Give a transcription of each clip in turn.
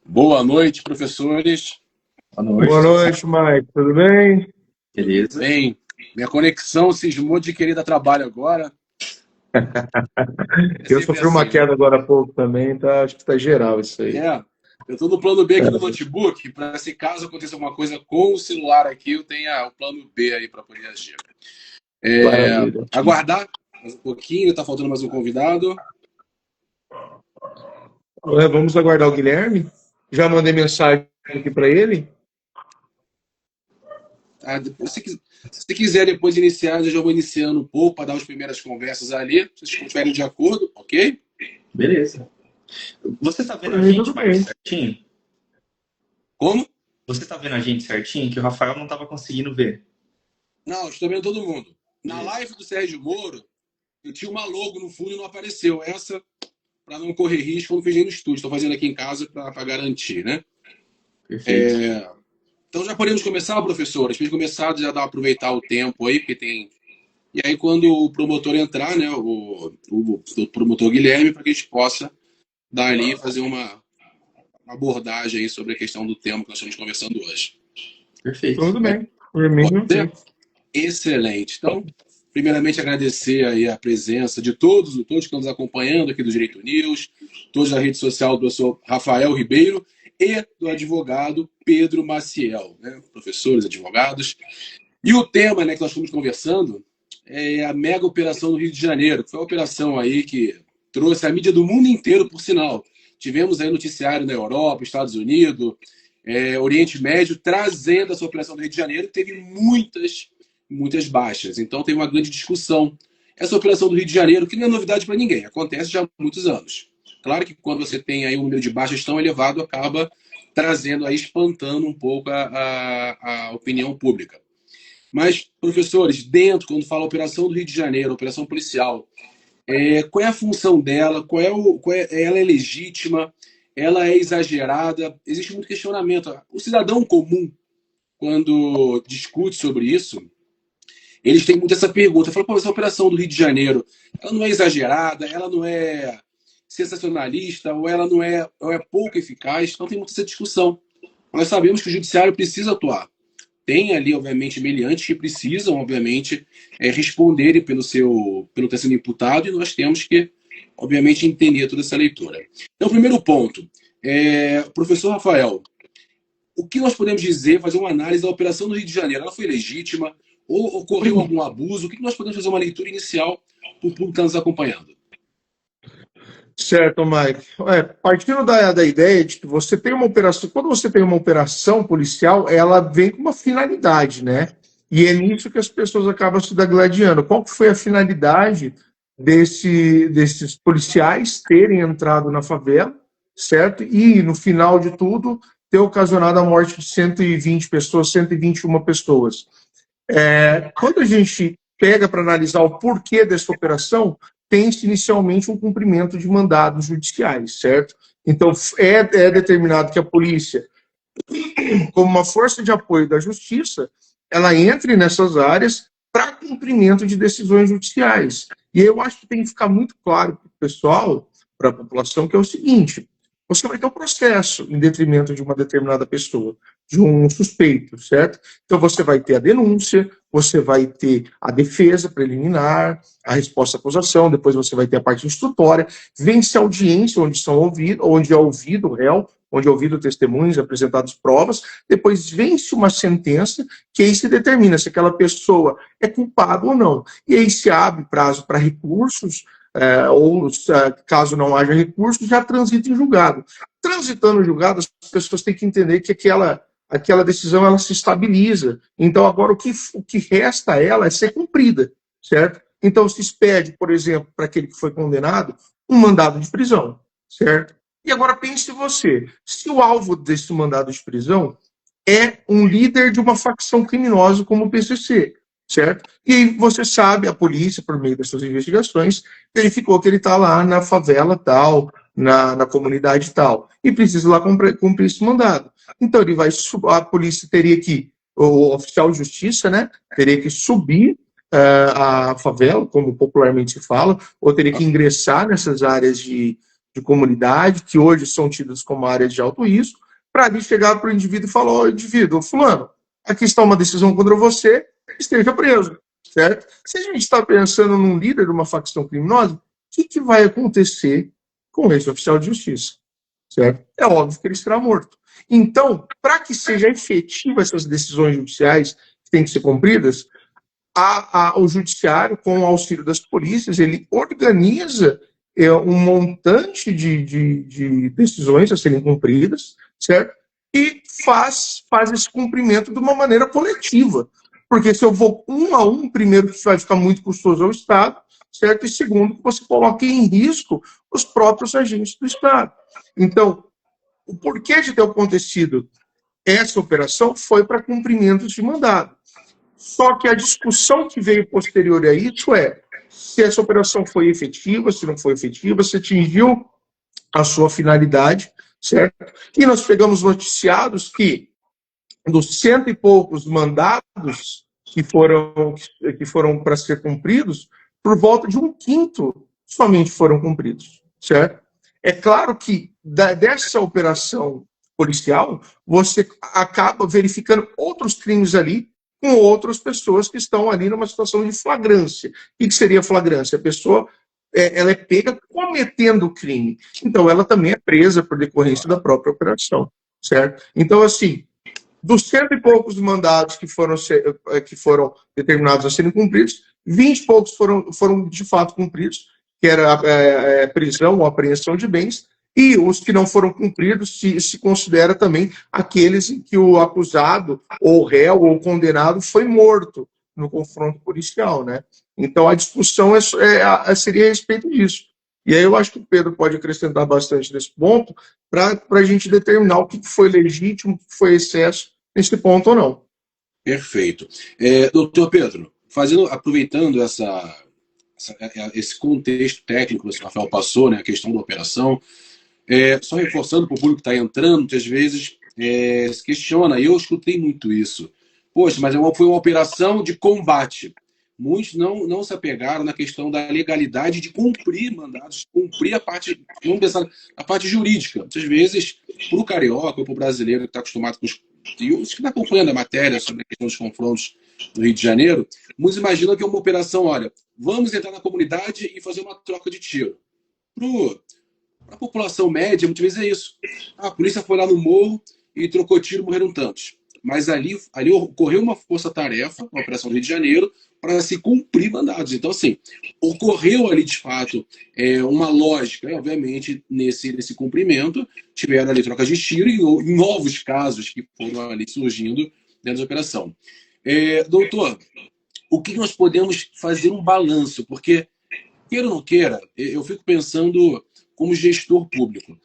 Boa noite, professores. Boa noite. Boa noite, Mike. Tudo bem? Beleza. Bem, minha conexão cismou de querer dar trabalho agora. É Eu sempre sofri uma assim, né? queda agora há pouco também, tá? Acho que tá geral isso aí. Eu estou no plano B aqui do notebook, para se caso aconteça alguma coisa com o celular aqui, eu tenha o plano B aí para poder agir. Maravilha. Aguardar mais um pouquinho, está faltando mais um convidado. Vamos aguardar o Guilherme. Já mandei mensagem aqui para ele. Se quiser depois iniciar, eu já vou iniciando um pouco para dar as primeiras conversas ali. Se vocês estiverem de acordo, ok? Beleza. Você tá vendo a Tudo gente, bem. Marcos, certinho? Como? Você tá vendo a gente certinho? Que o Rafael não tava conseguindo ver. Não, estou vendo todo mundo. Na live do Sérgio Moro, eu tinha uma logo no fundo e não apareceu. Essa, para não correr risco, eu não fiz nem no estúdio. Estou fazendo aqui em casa para garantir, né? Perfeito. Então já podemos começar, professores. Para começar, já dá para aproveitar o tempo aí, porque tem. E aí, quando o promotor entrar, né, o promotor Guilherme, para que a gente possa dar ali e fazer uma abordagem aí sobre a questão do tema que nós estamos conversando hoje. Perfeito. Tudo bem. Por mim, não tem. Excelente. Então, primeiramente, agradecer aí a presença de todos que estão nos acompanhando aqui do Direito News, todos da rede social do professor Rafael Ribeiro e do advogado Pedro Maciel, né? Professores, advogados. E o tema, né, que nós estamos conversando é a mega operação do Rio de Janeiro, que foi uma operação aí que trouxe a mídia do mundo inteiro, por sinal. Tivemos aí noticiário na Europa, Estados Unidos, Oriente Médio, trazendo essa operação do Rio de Janeiro, que teve muitas baixas. Então teve uma grande discussão. Essa operação do Rio de Janeiro, que não é novidade para ninguém, acontece já há muitos anos. Claro que quando você tem aí um número de baixas tão elevado, acaba trazendo aí, espantando um pouco a opinião pública. Mas, professores, dentro, quando fala operação do Rio de Janeiro, operação policial, qual é a função dela? Ela é legítima? Ela é exagerada? Existe muito questionamento. O cidadão comum, quando discute sobre isso, eles têm muito essa pergunta. Fala, pô, essa operação do Rio de Janeiro, ela não é exagerada? Ela não é sensacionalista? Ou é pouco eficaz? Então tem muita essa discussão. Nós sabemos que o judiciário precisa atuar. Tem ali, obviamente, meliantes que precisam, obviamente, responderem pelo ter sido imputado, e nós temos que, obviamente, entender toda essa leitura. Então, primeiro ponto, professor Rafael, o que nós podemos dizer, fazer uma análise da operação do Rio de Janeiro? Ela foi legítima? Ou ocorreu algum abuso? O que nós podemos fazer uma leitura inicial para o público que está nos acompanhando? Certo, Mike. Partindo da ideia de que você tem uma operação, quando você tem uma operação policial, ela vem com uma finalidade, né? E é nisso que as pessoas acabam se degladiando. Qual que foi a finalidade desses policiais terem entrado na favela, certo? E, no final de tudo, ter ocasionado a morte de 120 pessoas, 121 pessoas. Quando a gente pega para analisar o porquê dessa operação, tem-se inicialmente um cumprimento de mandados judiciais, certo? Então, é determinado que a polícia, como uma força de apoio da justiça, ela entre nessas áreas para cumprimento de decisões judiciais. E eu acho que tem que ficar muito claro para o pessoal, para a população, que é o seguinte: você vai ter um processo em detrimento de uma determinada pessoa, de um suspeito, certo? Então você vai ter a denúncia, você vai ter a defesa preliminar, a resposta à acusação, depois você vai ter a parte instrutória, vence a audiência onde é ouvido o réu, onde é ouvido testemunhos, apresentadas provas, depois vence uma sentença, que aí se determina se aquela pessoa é culpada ou não. E aí se abre prazo para recursos, ou caso não haja recursos, já transita em julgado. Transitando em julgado, as pessoas têm que entender que aquela decisão ela se estabiliza. Então, agora, o que resta a ela é ser cumprida, certo? Então, se expede, por exemplo, para aquele que foi condenado, um mandado de prisão, certo? E agora pense você, se o alvo desse mandado de prisão é um líder de uma facção criminosa como o PCC, certo? E aí você sabe, a polícia, por meio das suas investigações, verificou que ele está lá na favela tal, na comunidade tal, e precisa lá cumprir esse mandado. Então a polícia teria que, o oficial de justiça, né, teria que subir a favela, como popularmente se fala, ou teria que ingressar nessas áreas de de comunidade, que hoje são tidas como áreas de alto risco, para ali chegar para o indivíduo e falar: ó, indivíduo, fulano, aqui está uma decisão contra você, esteja preso, certo? Se a gente está pensando num líder de uma facção criminosa, o que vai acontecer com esse oficial de justiça, certo? É óbvio que ele será morto. Então, para que seja efetiva essas decisões judiciais que têm que ser cumpridas, o judiciário, com o auxílio das polícias, ele organiza um montante de decisões a serem cumpridas, certo? E faz esse cumprimento de uma maneira coletiva. Porque se eu vou um a um, primeiro, que vai ficar muito custoso ao Estado, certo? E segundo, que você coloca em risco os próprios agentes do Estado. Então, o porquê de ter acontecido essa operação foi para cumprimentos de mandado. Só que a discussão que veio posterior a isso é se essa operação foi efetiva, se não foi efetiva, se atingiu a sua finalidade, certo? E nós pegamos noticiados que dos 100 e poucos mandados que foram para ser cumpridos, por volta de um quinto somente foram cumpridos, certo? É claro que dessa operação policial, você acaba verificando outros crimes ali com outras pessoas que estão ali numa situação de flagrância. O que seria flagrância? A pessoa ela é pega cometendo o crime. Então, ela também é presa por decorrência da própria operação, certo? Então, assim, dos 100 e poucos mandados que foram determinados a serem cumpridos, 20 e poucos foram de fato cumpridos, que era a prisão ou apreensão de bens, e os que não foram cumpridos se considera também aqueles em que o acusado, ou réu, ou condenado foi morto no confronto policial, né? Então, a discussão seria a respeito disso. E aí eu acho que o Pedro pode acrescentar bastante nesse ponto para a gente determinar o que foi legítimo, o que foi excesso nesse ponto ou não. Perfeito. Doutor Pedro, aproveitando esse contexto técnico que o Rafael passou, né, a questão da operação, só reforçando para o público que está entrando, muitas vezes se questiona, e eu escutei muito isso. Poxa, mas foi uma operação de combate. Muitos não se apegaram na questão da legalidade de cumprir mandados, cumprir vamos pensar, a parte jurídica. Muitas vezes, para o carioca ou para o brasileiro que está acostumado com os que está acompanhando a matéria sobre a questão dos confrontos no Rio de Janeiro, muitos imaginam que é uma operação, olha, vamos entrar na comunidade e fazer uma troca de tiro. Para a população média, muitas vezes é isso. A polícia foi lá no morro e trocou tiro, morreram tantos. Mas ali ocorreu uma força-tarefa, uma operação do Rio de Janeiro, para se cumprir mandados. Então, assim, ocorreu ali, de fato, uma lógica, e, obviamente, nesse cumprimento, tiveram ali trocas de tiro e novos casos que foram ali surgindo dentro da operação. Doutor, o que nós podemos fazer um balanço? Porque, queira ou não queira, eu fico pensando como gestor público.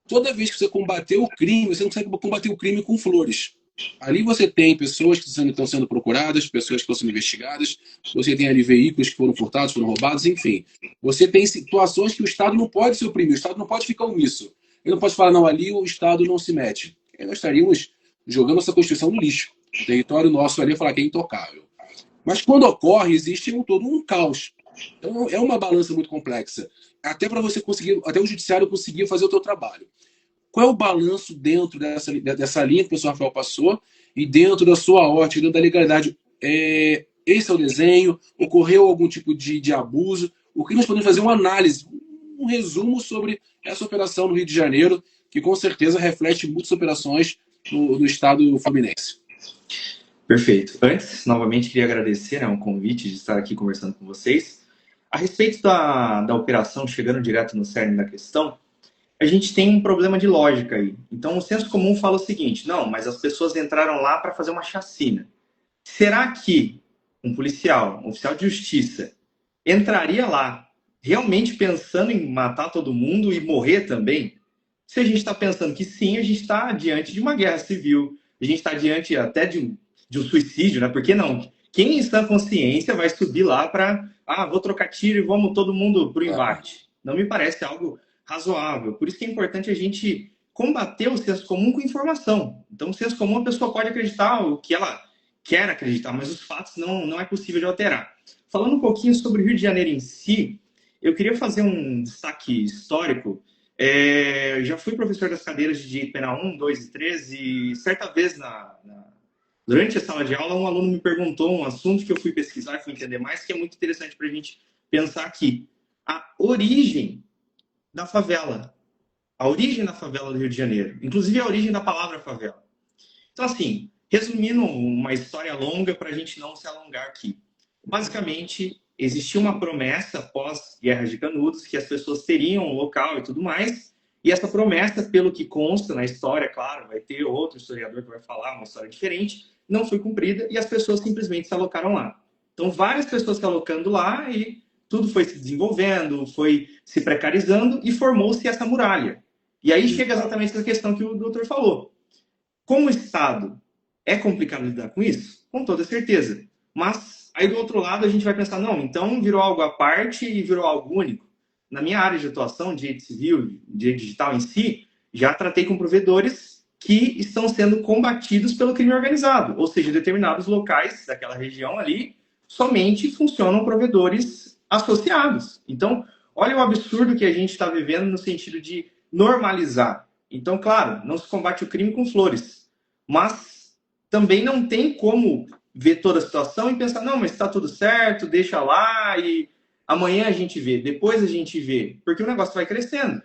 Toda vez que você combater o crime, você não consegue combater o crime com flores. Ali você tem pessoas que estão sendo procuradas, pessoas que estão sendo investigadas, você tem ali veículos que foram furtados, foram roubados, enfim. Você tem situações que o Estado não pode se oprimir, o Estado não pode ficar omisso. Ele não pode falar, não, ali o Estado não se mete. Aí nós estaríamos jogando essa Constituição no lixo. O território nosso ali é falar que é intocável. Mas quando ocorre, existe todo um caos. Então é uma balança muito complexa. Até para você conseguir, até o judiciário conseguir fazer o seu trabalho. Qual é o balanço dentro dessa linha que o professor Rafael passou e dentro da sua ótica, dentro da legalidade? Esse é o desenho? Ocorreu algum tipo de abuso? O que nós podemos fazer uma análise, um resumo sobre essa operação no Rio de Janeiro, que com certeza reflete muitas operações no estado fluminense. Perfeito. Antes, novamente, queria agradecer o convite de estar aqui conversando com vocês. A respeito da operação, chegando direto no cerne da questão, a gente tem um problema de lógica aí. Então, o senso comum fala o seguinte, não, mas as pessoas entraram lá para fazer uma chacina. Será que um policial, um oficial de justiça, entraria lá realmente pensando em matar todo mundo e morrer também? Se a gente está pensando que sim, a gente está diante de uma guerra civil, a gente está diante até de um suicídio, né? Por que não? Quem em sã consciência vai subir lá para, vou trocar tiro e vamos todo mundo pro embate? Não me parece algo razoável. Por isso que é importante a gente combater o senso comum com informação. Então, o senso comum a pessoa pode acreditar o que ela quer acreditar, mas os fatos não é possível de alterar. Falando um pouquinho sobre o Rio de Janeiro em si, eu queria fazer um destaque histórico Já fui professor das cadeiras de direito penal 1, 2 e 3, e certa vez durante a sala de aula, um aluno me perguntou um assunto que eu fui pesquisar e fui entender mais, que é muito interessante para a gente pensar aqui. A origem da favela. A origem da favela do Rio de Janeiro. Inclusive a origem da palavra favela. Então, assim, resumindo uma história longa para a gente não se alongar aqui. Basicamente, existia uma promessa pós-Guerra de Canudos que as pessoas teriam um local e tudo mais, e essa promessa, pelo que consta na história, claro, vai ter outro historiador que vai falar uma história diferente, não foi cumprida e as pessoas simplesmente se alocaram lá. Então, várias pessoas se alocando lá e tudo foi se desenvolvendo, foi se precarizando e formou-se essa muralha. E aí chega exatamente essa questão que o doutor falou. Como Estado, é complicado lidar com isso? Com toda certeza. Mas aí do outro lado a gente vai pensar, não, então virou algo à parte e virou algo único. Na minha área de atuação, direito civil, direito digital em si, já tratei com provedores que estão sendo combatidos pelo crime organizado, ou seja, determinados locais daquela região ali somente funcionam provedores associados. Então, olha o absurdo que a gente está vivendo no sentido de normalizar. Então, claro, não se combate o crime com flores, mas também não tem como ver toda a situação e pensar, não, mas está tudo certo, deixa lá e amanhã a gente vê, depois a gente vê, porque o negócio vai crescendo.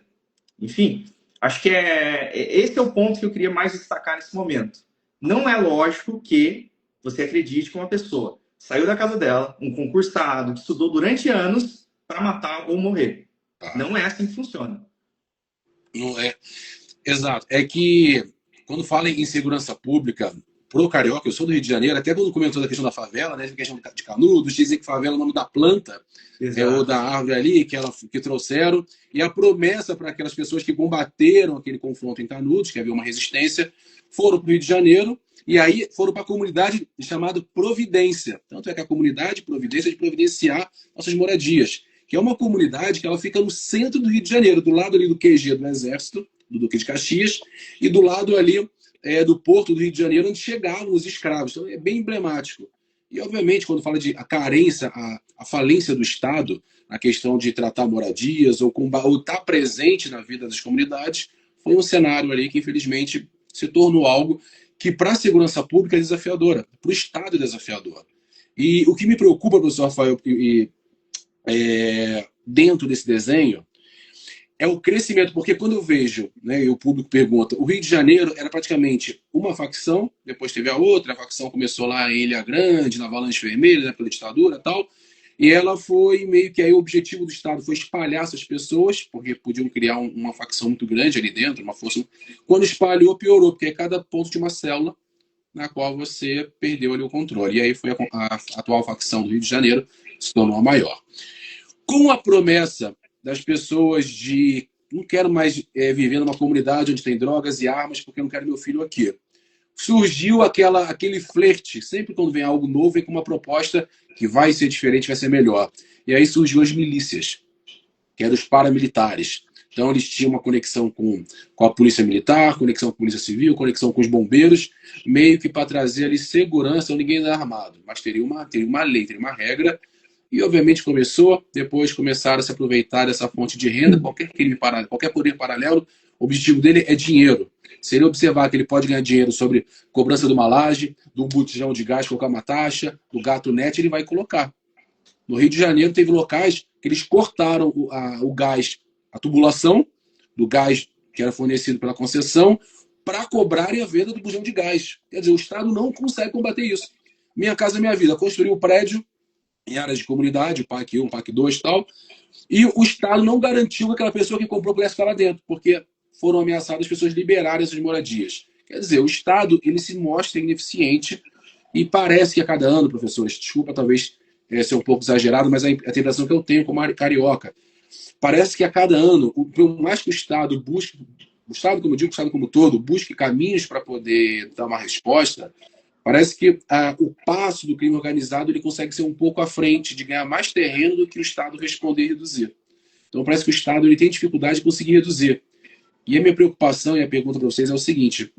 Enfim, acho que esse é o ponto que eu queria mais destacar nesse momento. Não é lógico que você acredite que uma pessoa saiu da casa dela, um concursado, que estudou durante anos para matar ou morrer. Não é assim que funciona. Não é. Exato. É que quando fala em segurança pública, pro carioca, eu sou do Rio de Janeiro, até quando comentou da questão da favela, né, a questão de Canudos, dizem que favela é o nome da planta, ou da árvore ali que trouxeram, e a promessa para aquelas pessoas que combateram aquele confronto em Canudos, que havia uma resistência, foram para o Rio de Janeiro, e aí foram para a comunidade chamada Providência. Tanto é que a comunidade Providência é de providenciar nossas moradias, que é uma comunidade que ela fica no centro do Rio de Janeiro, do lado ali do QG do Exército, do Duque de Caxias, e do lado ali do porto do Rio de Janeiro, onde chegavam os escravos. Então é bem emblemático. E, obviamente, quando fala de a carência, a falência do Estado, na questão de tratar moradias ou estar presente na vida das comunidades, foi um cenário ali que, infelizmente, se tornou algo que, para a segurança pública, é desafiadora, para o Estado é desafiador. E o que me preocupa, professor Rafael, dentro desse desenho, é o crescimento, porque quando eu vejo, né, e o público pergunta, o Rio de Janeiro era praticamente uma facção, depois teve a outra, a facção começou lá em Ilha Grande, na Avalanche Vermelha, né, pela ditadura e tal, e ela foi meio que aí o objetivo do Estado foi espalhar essas pessoas, porque podiam criar uma facção muito grande ali dentro, uma força. Quando espalhou, piorou, porque é cada ponto de uma célula na qual você perdeu ali o controle. E aí foi a atual facção do Rio de Janeiro, se tornou a maior. Com a promessa das pessoas de não quero mais viver numa comunidade onde tem drogas e armas porque eu não quero meu filho aqui. Surgiu aquele flerte, sempre quando vem algo novo, vem com uma proposta que vai ser diferente, vai ser melhor. E aí surgiu as milícias, que eram os paramilitares. Então eles tinham uma conexão com a polícia militar, conexão com a polícia civil, conexão com os bombeiros, meio que para trazer ali segurança, ninguém era armado, mas teria uma lei, teria uma regra. E, obviamente, depois começaram a se aproveitar dessa fonte de renda, qualquer poder paralelo, o objetivo dele é dinheiro. Se ele observar que ele pode ganhar dinheiro sobre cobrança de uma laje, do botijão de gás, colocar uma taxa, do gato net, ele vai colocar. No Rio de Janeiro, teve locais que eles cortaram o gás, a tubulação do gás que era fornecido pela concessão, para cobrarem a venda do botijão de gás. Quer dizer, o Estado não consegue combater isso. Minha Casa Minha Vida, construiu o prédio em áreas de comunidade, PAC 1, PAC 2 e tal, e o Estado não garantiu que aquela pessoa que comprou pudesse ficar lá dentro, porque foram ameaçadas as pessoas liberarem essas moradias. Quer dizer, o Estado ele se mostra ineficiente e parece que a cada ano, professores, desculpa talvez ser um pouco exagerado, mas a impressão que eu tenho como carioca, parece que a cada ano, por mais que o Estado busque, o Estado, como eu digo, o Estado como todo, busque caminhos para poder dar uma resposta, parece que o passo do crime organizado ele consegue ser um pouco à frente de ganhar mais terreno do que o Estado responder e reduzir. Então parece que o Estado ele tem dificuldade de conseguir reduzir. E a minha preocupação e a pergunta para vocês é o seguinte,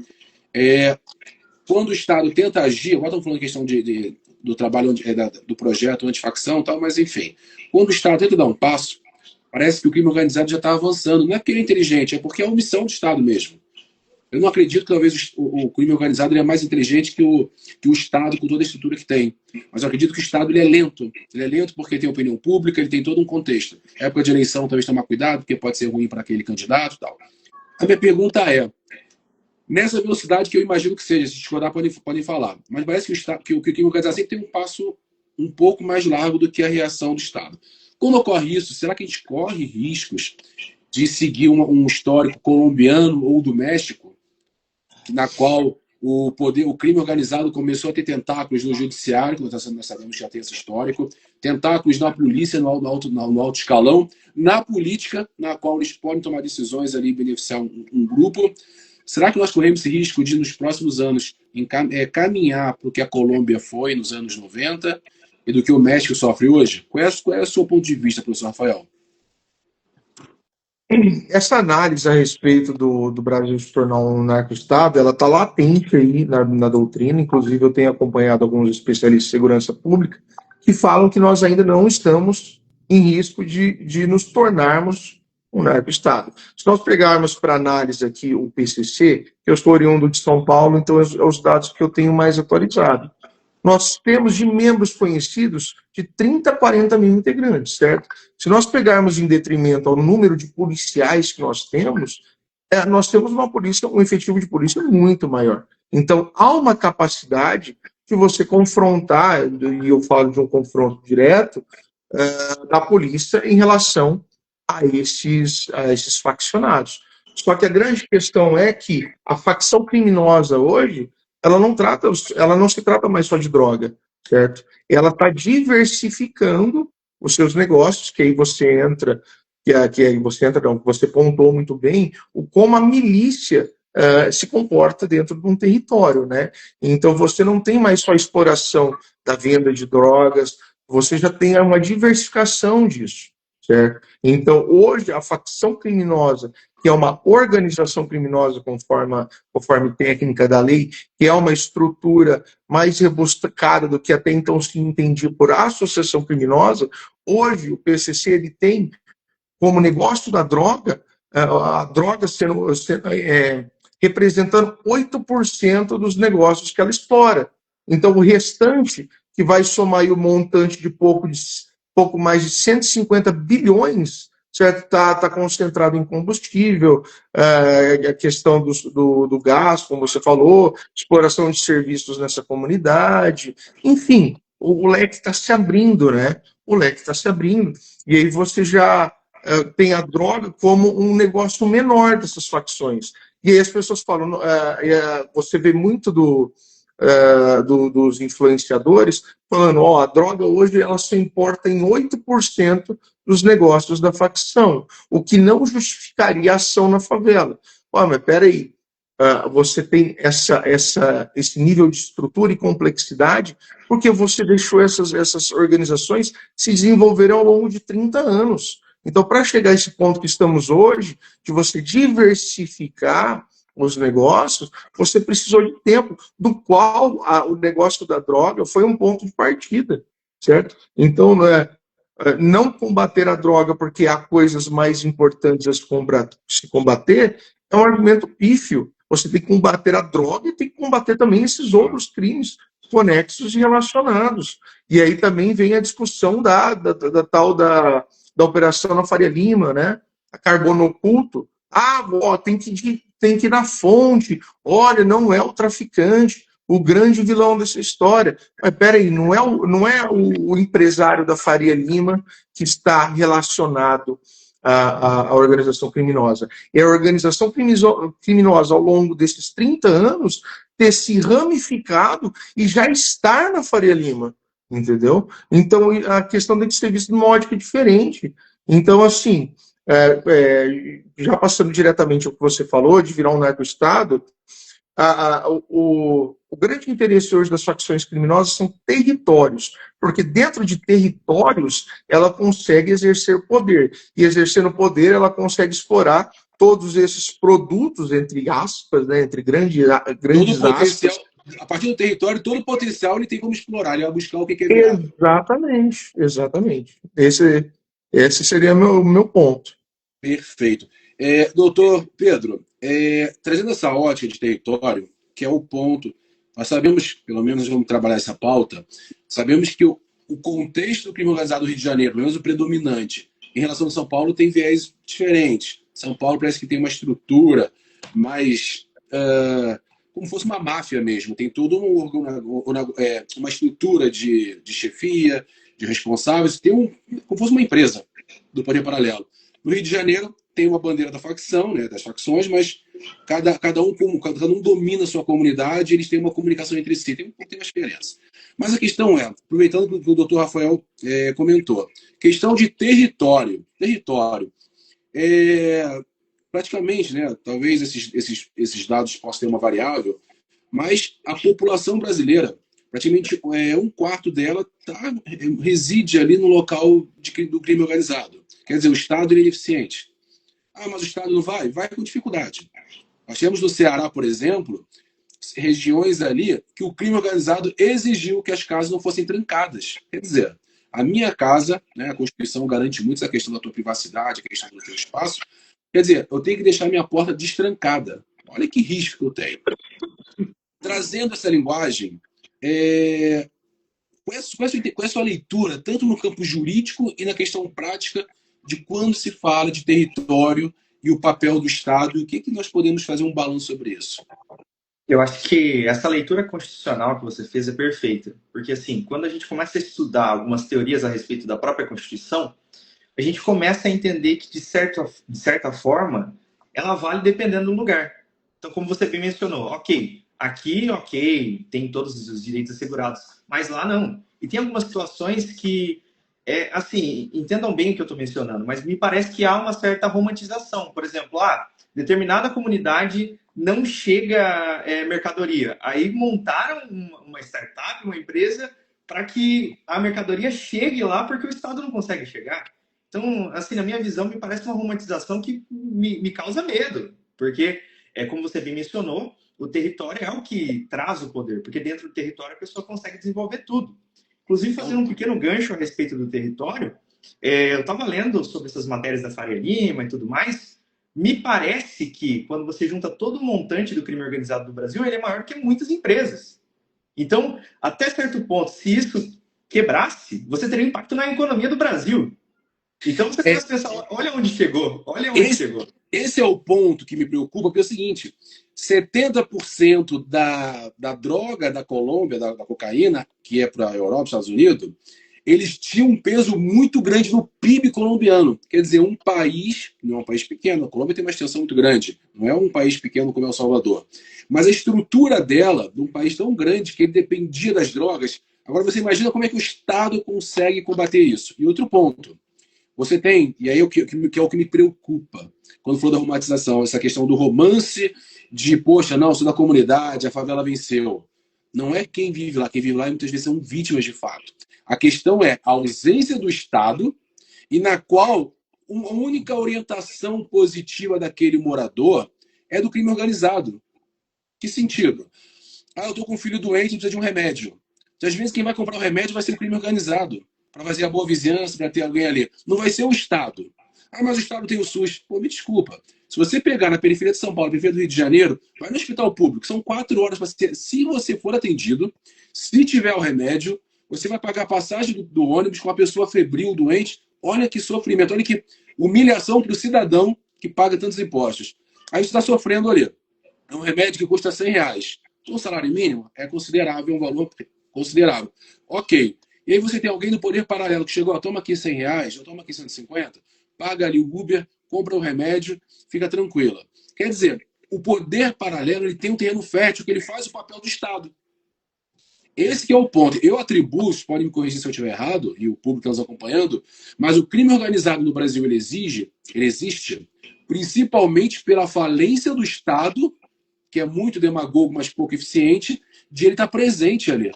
quando o Estado tenta agir, agora estamos falando questão do trabalho, do projeto antifacção e tal, mas enfim, quando o Estado tenta dar um passo, parece que o crime organizado já está avançando. Não é porque ele é inteligente, é porque é a omissão do Estado mesmo. Eu não acredito que talvez o crime organizado ele é mais inteligente que o Estado com toda a estrutura que tem. Mas eu acredito que o Estado ele é lento. Ele é lento porque tem opinião pública, ele tem todo um contexto. Época de eleição, talvez tomar cuidado, porque pode ser ruim para aquele candidato e tal. A minha pergunta é, nessa velocidade que eu imagino que seja, se discordar podem falar, mas parece que o crime organizado sempre tem um passo um pouco mais largo do que a reação do Estado. Quando ocorre isso, será que a gente corre riscos de seguir um histórico colombiano ou do México, na qual o crime organizado começou a ter tentáculos no judiciário, nós sabemos que já tem esse histórico, tentáculos na polícia, no alto escalão, na política, na qual eles podem tomar decisões ali e beneficiar um grupo. Será que nós corremos esse risco de, nos próximos anos, caminhar para o que a Colômbia foi nos anos 90 e do que o México sofre hoje? Qual é o seu ponto de vista, professor Rafael? Essa análise a respeito do Brasil se tornar um narco-estado, ela está latente aí na doutrina, inclusive eu tenho acompanhado alguns especialistas em segurança pública que falam que nós ainda não estamos em risco de nos tornarmos um narco-estado. Se nós pegarmos para análise aqui o PCC, eu estou oriundo de São Paulo, então é os dados que eu tenho mais atualizados. Nós temos de membros conhecidos de 30 a 40 mil integrantes, certo? Se nós pegarmos em detrimento ao número de policiais que nós temos uma polícia, um efetivo de polícia muito maior. Então, há uma capacidade de você confrontar, e eu falo de um confronto direto, da polícia em relação a esses faccionados. Só que a grande questão é que a facção criminosa hoje, ela não se trata mais só de droga, certo? Ela está diversificando os seus negócios, que aí você entra, você pontuou muito bem, como a milícia se comporta dentro de um território, né? Então você não tem mais só a exploração da venda de drogas, você já tem uma diversificação disso, certo? Então hoje a facção criminosa, que é uma organização criminosa conforme técnica da lei, que é uma estrutura mais rebuscada do que até então se entendia por associação criminosa, hoje o PCC ele tem como negócio da droga, a droga representando 8% dos negócios que ela explora. Então o restante, que vai somar aí o montante de pouco mais de 150 bilhões, certo? Está concentrado em combustível, a questão do gás, como você falou, exploração de serviços nessa comunidade, enfim, o leque está se abrindo, né? O leque está se abrindo, e aí você já tem a droga como um negócio menor dessas facções. E aí as pessoas falam, você vê muito dos influenciadores falando, a droga hoje ela só importa em 8% dos negócios da facção, o que não justificaria a ação na favela. Mas peraí, você tem esse nível de estrutura e complexidade porque você deixou essas organizações se desenvolverem ao longo de 30 anos. Então, para chegar a esse ponto que estamos hoje, de você diversificar os negócios, você precisou de tempo, do qual o negócio da droga foi um ponto de partida, certo? Então, não combater a droga porque há coisas mais importantes a se combater é um argumento pífio. Você tem que combater a droga e tem que combater também esses outros crimes conexos e relacionados. E aí também vem a discussão da tal da operação na Faria Lima, né? A carbono oculto. Tem que ir na fonte. Olha, não é o traficante, o grande vilão dessa história. Mas peraí, não é o empresário da Faria Lima que está relacionado à organização criminosa. É a organização criminosa, ao longo desses 30 anos, ter se ramificado e já estar na Faria Lima. Entendeu? Então, a questão tem que ser vista de uma ótica diferente. Então, assim, já passando diretamente ao que você falou, de virar um narco-estado, o grande interesse hoje das facções criminosas são territórios, porque dentro de territórios ela consegue exercer poder, e exercendo poder ela consegue explorar todos esses produtos, entre aspas, né, entre grandes aspas. A partir do território, todo o potencial ele tem como explorar, ele vai buscar o que quer ver. Exatamente. Esse seria meu ponto. Perfeito. Doutor Pedro, trazendo essa ótica de território, que é o ponto, nós sabemos, pelo menos vamos trabalhar essa pauta, sabemos que o contexto do crime organizado do Rio de Janeiro, pelo menos o predominante, em relação a São Paulo, tem viés diferentes. São Paulo parece que tem uma estrutura mais, como fosse uma máfia mesmo, tem toda uma estrutura de chefia, de responsáveis, como fosse uma empresa do poder paralelo. No Rio de Janeiro tem uma bandeira da facção, né, das facções, mas cada um domina a sua comunidade, eles têm uma comunicação entre si, tem uma diferença. Mas a questão aproveitando o que o doutor Rafael comentou, questão de território. Praticamente, né, talvez esses dados possam ter uma variável, mas a população brasileira, praticamente um quarto dela reside ali no local do crime organizado. Quer dizer, o Estado é ineficiente. Mas o Estado não vai? Vai com dificuldade. Nós temos no Ceará, por exemplo, regiões ali que o crime organizado exigiu que as casas não fossem trancadas. Quer dizer, a minha casa, né, a Constituição garante muito essa questão da tua privacidade, a questão do teu espaço. Quer dizer, eu tenho que deixar minha porta destrancada. Olha que risco que eu tenho. Trazendo essa linguagem, qual é a sua leitura, tanto no campo jurídico e na questão prática, de quando se fala de território e o papel do Estado, e o que nós podemos fazer um balanço sobre isso? Eu acho que essa leitura constitucional que você fez é perfeita, porque assim, quando a gente começa a estudar algumas teorias a respeito da própria Constituição, a gente começa a entender que, de certa forma, ela vale dependendo do lugar. Então, como você bem mencionou, aqui, tem todos os direitos assegurados, mas lá não. E tem algumas situações que, assim, entendam bem o que eu estou mencionando, mas me parece que há uma certa romantização. Por exemplo, determinada comunidade não chega mercadoria. Aí montaram uma startup, uma empresa, para que a mercadoria chegue lá porque o Estado não consegue chegar. Então, assim, na minha visão, me parece uma romantização que me causa medo, porque, como você bem mencionou, o território é o que traz o poder, porque dentro do território a pessoa consegue desenvolver tudo. Inclusive, fazendo um pequeno gancho a respeito do território, eu estava lendo sobre essas matérias da Faria Lima e tudo mais, me parece que, quando você junta todo o montante do crime organizado do Brasil, ele é maior que muitas empresas. Então, até certo ponto, se isso quebrasse, você teria um impacto na economia do Brasil. Então você começa a pensar, olha onde chegou, Esse é o ponto que me preocupa, porque é o seguinte, 70% da droga da Colômbia, da cocaína, que é para a Europa, Estados Unidos, eles tinham um peso muito grande no PIB colombiano. Quer dizer, um país, não é um país pequeno, a Colômbia tem uma extensão muito grande, não é um país pequeno como é o Salvador. Mas a estrutura dela, de um país tão grande que ele dependia das drogas, agora você imagina como é que o Estado consegue combater isso. E outro ponto, você tem, e aí que é o que me preocupa, quando falou da romantização, essa questão do romance de, poxa, não, sou da comunidade, a favela venceu. Não é quem vive lá muitas vezes são vítimas de fato. A questão é a ausência do Estado e na qual uma única orientação positiva daquele morador é do crime organizado. Que sentido? Eu estou com um filho doente e precisa de um remédio. Às vezes quem vai comprar o remédio vai ser o crime organizado, para fazer a boa vizinhança, para ter alguém ali. Não vai ser o Estado. Mas o Estado tem o SUS. Pô, me desculpa. Se você pegar na periferia de São Paulo, periferia do Rio de Janeiro, vai no hospital público. São 4 horas para ser. Se você for atendido, se tiver o remédio, você vai pagar a passagem do ônibus com uma pessoa febril, doente. Olha que sofrimento, olha que humilhação para o cidadão que paga tantos impostos. Aí você está sofrendo ali. É um remédio que custa R$100. O salário mínimo é considerável, é um valor considerável. Ok. E aí você tem alguém do poder paralelo que chegou, toma aqui R$100, eu tomo aqui 150, paga ali o Uber, compra o remédio, fica tranquila. Quer dizer, o poder paralelo ele tem um terreno fértil que ele faz o papel do Estado. Esse que é o ponto. Eu atribuo, podem me corrigir se eu estiver errado, e o público está nos acompanhando, mas o crime organizado no Brasil ele existe principalmente pela falência do Estado, que é muito demagogo, mas pouco eficiente, de ele estar presente ali.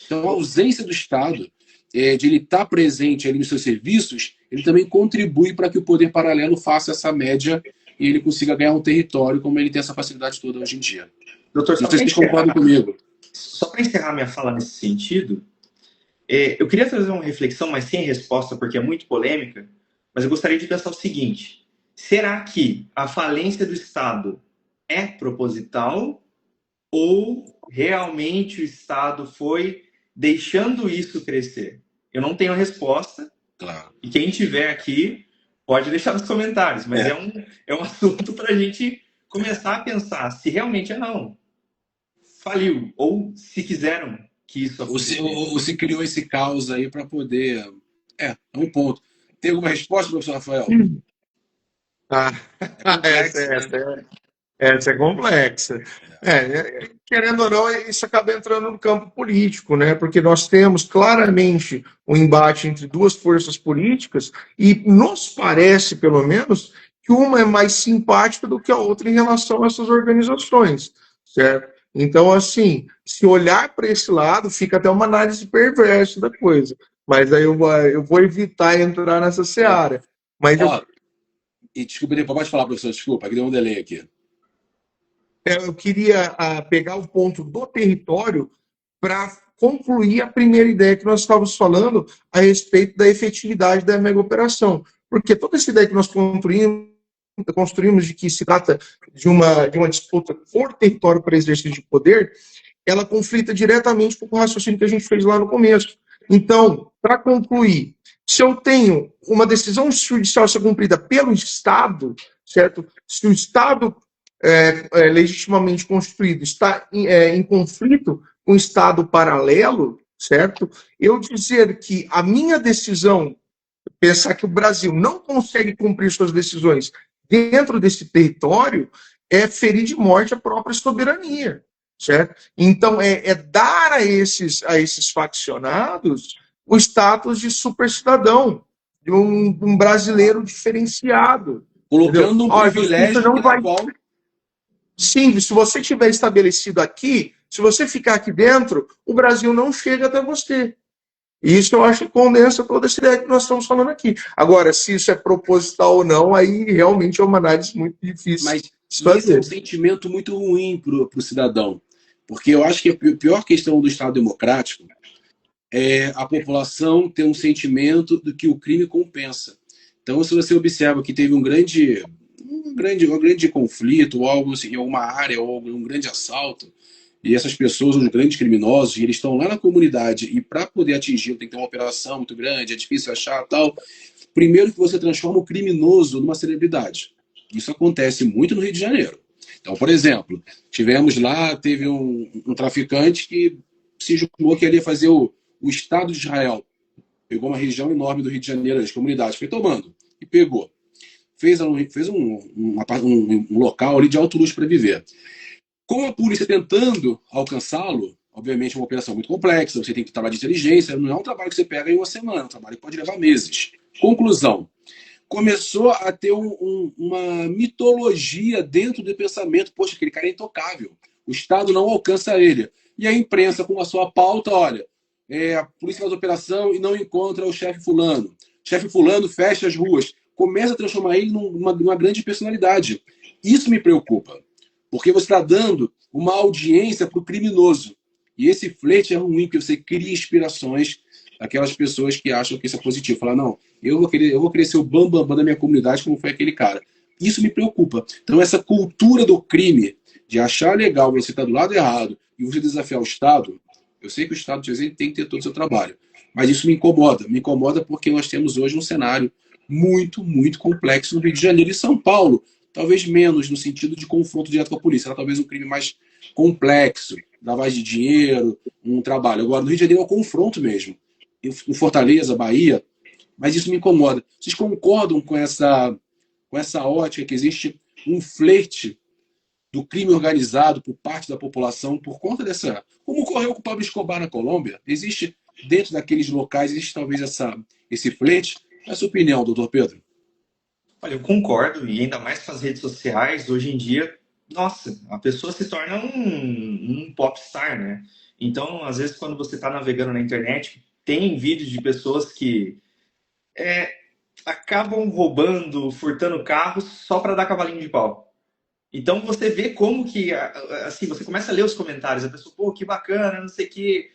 Então, a ausência do Estado, de ele estar presente ali nos seus serviços, ele também contribui para que o poder paralelo faça essa média e ele consiga ganhar um território como ele tem essa facilidade toda hoje em dia. Doutor, não sei se vocês concordam comigo. Só para encerrar minha fala nesse sentido, Eu queria trazer uma reflexão, mas sem resposta, porque é muito polêmica, mas eu gostaria de pensar o seguinte: será que a falência do Estado é proposital ou realmente o Estado foi deixando isso crescer? Eu não tenho a resposta, Claro. e quem tiver aqui pode deixar nos comentários, mas é um assunto para a gente começar a pensar se realmente é não. Faliu, ou se quiseram que isso acontecesse. Ou se criou esse caos aí para poder. É um ponto. Tem alguma resposta, professor Rafael? Ah, É essa, complexo, né? essa, essa é complexa. Querendo ou não, isso acaba entrando no campo político, né? Porque nós temos claramente um embate entre duas forças políticas e nos parece, pelo menos, que uma é mais simpática do que a outra em relação a essas organizações, certo? Então, assim, se olhar para esse lado, fica até uma análise perversa da coisa. Mas aí eu vou evitar entrar nessa É. seara. Mas eu Ó, e desculpa, pode falar, professor, desculpa, que deu um delay aqui. eu queria pegar o ponto do território para concluir a primeira ideia que nós estávamos falando a respeito da efetividade da mega operação. Porque toda essa ideia que nós construímos de que se trata de uma disputa por território para exercício de poder, ela conflita diretamente com o raciocínio que a gente fez lá no começo. Então, para concluir, se eu tenho uma decisão judicial a ser cumprida pelo Estado, certo? Se o Estado legitimamente constituído está em conflito com o Estado paralelo, certo? Eu dizer que a minha decisão, pensar que o Brasil não consegue cumprir suas decisões dentro desse território, é ferir de morte a própria soberania, certo? Então, dar a esses faccionados o status de supercidadão, de um brasileiro diferenciado, entendeu? Colocando um Ó, a justiça privilégio que não na vai. qual. Sim, se você tiver estabelecido aqui, se você ficar aqui dentro, o Brasil não chega até você. E isso eu acho que condensa toda essa ideia que nós estamos falando aqui. Agora, se isso é proposital ou não, aí realmente é uma análise muito difícil Mas de se isso é um fazer. sentimento muito ruim para o cidadão. Porque eu acho que a pior questão do Estado democrático é a população ter um sentimento do que o crime compensa. Então, se você observa que teve um grande conflito, ou algo assim, em alguma área, ou um grande assalto, e essas pessoas, os grandes criminosos, eles estão lá na comunidade, e para poder atingir, tem que ter uma operação muito grande, é difícil achar tal. Primeiro que você transforma o criminoso numa celebridade. Isso acontece muito no Rio de Janeiro. Então, por exemplo, teve um traficante que se julgou que ele ia fazer o Estado de Israel. Pegou uma região enorme do Rio de Janeiro, as comunidades, foi tomando e pegou. Fez um local ali de alto luxo para viver. Com a polícia tentando alcançá-lo, obviamente é uma operação muito complexa, você tem que trabalhar de inteligência, não é um trabalho que você pega em uma semana, é um trabalho que pode levar meses. Conclusão, começou a ter uma mitologia dentro do pensamento, poxa, aquele cara é intocável, o Estado não alcança ele. E a imprensa, com a sua pauta, olha, a polícia faz operação e não encontra o chefe fulano. O chefe fulano fecha as ruas. Começa a transformar ele numa grande personalidade. Isso me preocupa, porque você está dando uma audiência para o criminoso. E esse flerte é ruim, porque você cria inspirações daquelas pessoas que acham que isso é positivo. Falar, não, eu vou querer ser o bambambam da minha comunidade, como foi aquele cara. Isso me preocupa. Então, essa cultura do crime, de achar legal você estar do lado errado e você desafiar o Estado, eu sei que o Estado de exemplo tem que ter todo o seu trabalho, mas isso me incomoda. Me incomoda porque nós temos hoje um cenário muito, muito complexo no Rio de Janeiro e São Paulo. Talvez menos no sentido de confronto direto com a polícia. Era talvez um crime mais complexo, lavagem de dinheiro, um trabalho. Agora, no Rio de Janeiro é um confronto mesmo. Em Fortaleza, Bahia, mas isso me incomoda. Vocês concordam com essa ótica que existe um flerte do crime organizado por parte da população por conta dessa. Como ocorreu com o Pablo Escobar na Colômbia? Existe, dentro daqueles locais, existe talvez esse flerte? Qual é a sua opinião, doutor Pedro? Olha, eu concordo, e ainda mais com as redes sociais, hoje em dia, nossa, a pessoa se torna um popstar, né? Então, às vezes, quando você está navegando na internet, tem vídeos de pessoas que acabam roubando, furtando carros só para dar cavalinho de pau. Então, você vê como que, assim, você começa a ler os comentários, a pessoa, pô, que bacana, não sei o quê.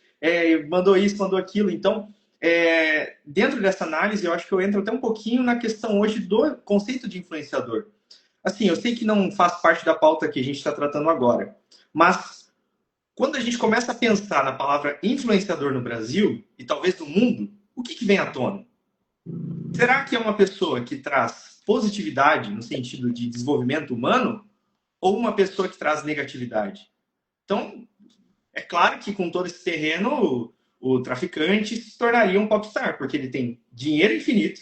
mandou isso, mandou aquilo. Então, dentro dessa análise, eu acho que eu entro até um pouquinho na questão hoje do conceito de influenciador. Assim, eu sei que não faz parte da pauta que a gente está tratando agora, mas quando a gente começa a pensar na palavra influenciador no Brasil, e talvez no mundo, o que vem à tona? Será que é uma pessoa que traz positividade no sentido de desenvolvimento humano ou uma pessoa que traz negatividade? Então, é claro que com todo esse terreno, o traficante se tornaria um popstar, porque ele tem dinheiro infinito,